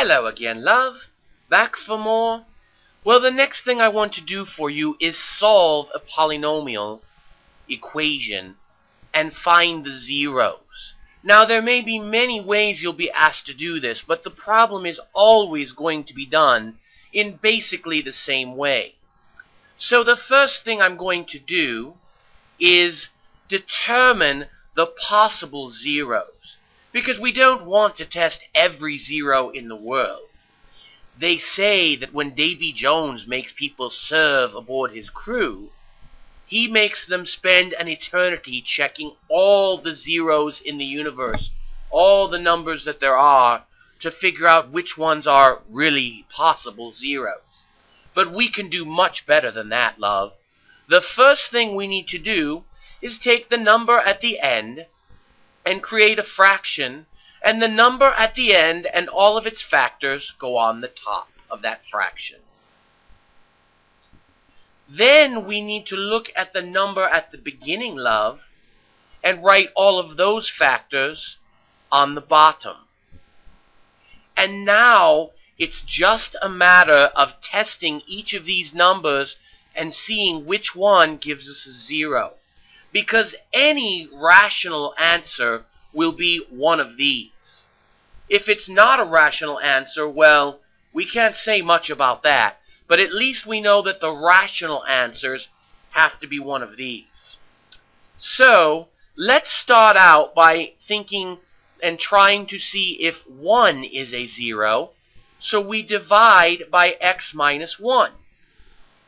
Hello again, love. Back for more? Well, the next thing I want to do for you is solve a polynomial equation and find the zeros. Now, there may be many ways you'll be asked to do this, but the problem is always going to be done in basically the same way. So the first thing I'm going to do is determine the possible zeros, because we don't want to test every zero in the world. They say that when Davy Jones makes people serve aboard his crew, he makes them spend an eternity checking all the zeros in the universe, all the numbers that there are, to figure out which ones are really possible zeros. But we can do much better than that, love. The first thing we need to do is take the number at the end and create a fraction, and the number at the end and all of its factors go on the top of that fraction. Then we need to look at the number at the beginning, love, and write all of those factors on the bottom. And now it's just a matter of testing each of these numbers and seeing which one gives us a zero. Because any rational answer will be one of these. If it's not a rational answer, well, we can't say much about that, but at least we know that the rational answers have to be one of these. So, let's start out by thinking and trying to see if 1 is a zero, so we divide by x minus 1.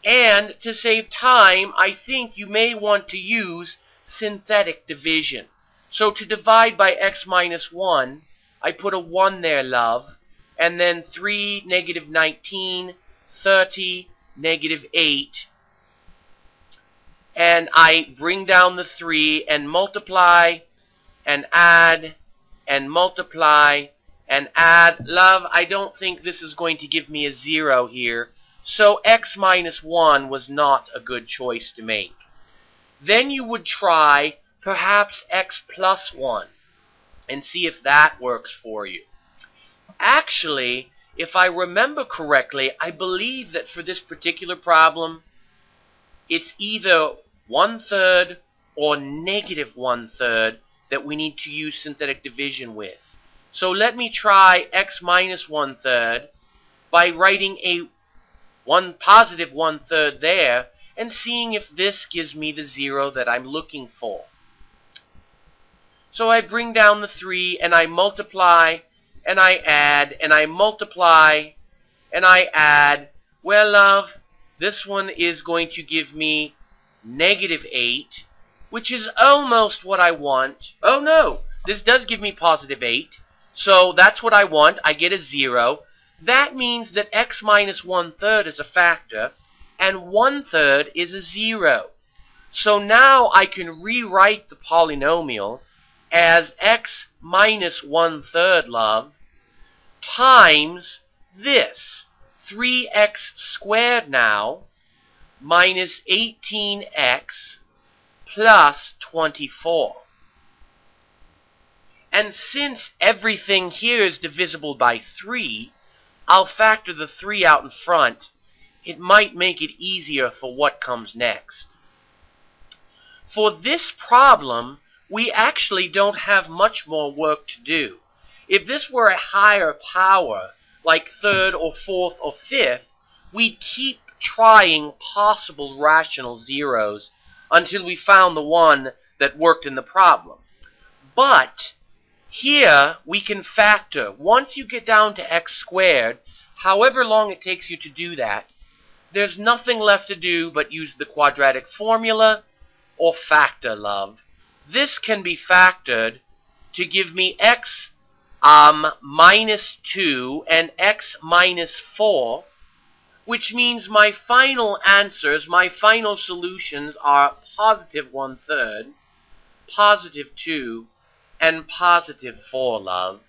And to save time, I think you may want to use synthetic division. So to divide by x minus 1, I put a 1 there, love, and then 3, negative 19, 30, negative 8. And I bring down the 3 and multiply and add and multiply and add. Love, I don't think this is going to give me a 0 here. So x minus 1 was not a good choice to make. Then you would try perhaps x plus 1 and see if that works for you. Actually, if I remember correctly, I believe that for this particular problem, it's either 1/3 or negative 1/3 that we need to use synthetic division with. So let me try x minus 1/3 by writing a positive 1/3 there and seeing if this gives me the 0 that I'm looking for. So I bring down the 3 and I multiply and I add and I multiply and I add. Well, love, this one is going to give me negative 8, which is almost what I want. Oh no, this does give me positive 8. So that's what I want. I get a 0. That means that x minus 1/3 is a factor, and 1/3 is a 0. So now I can rewrite the polynomial as x minus 1/3, love, times this, 3x squared now, minus 18x plus 24. And since everything here is divisible by 3, I'll factor the 3 out in front. It might make it easier for what comes next. For this problem, we actually don't have much more work to do. If this were a higher power, like 3rd or 4th or 5th, we'd keep trying possible rational zeros until we found the one that worked in the problem. But here we can factor. Once you get down to x squared, however long it takes you to do that, there's nothing left to do but use the quadratic formula or factor, love. This can be factored to give me x minus 2 and x minus 4, which means my final answers, my final solutions are positive 1/3, positive 2, and positive 4, love.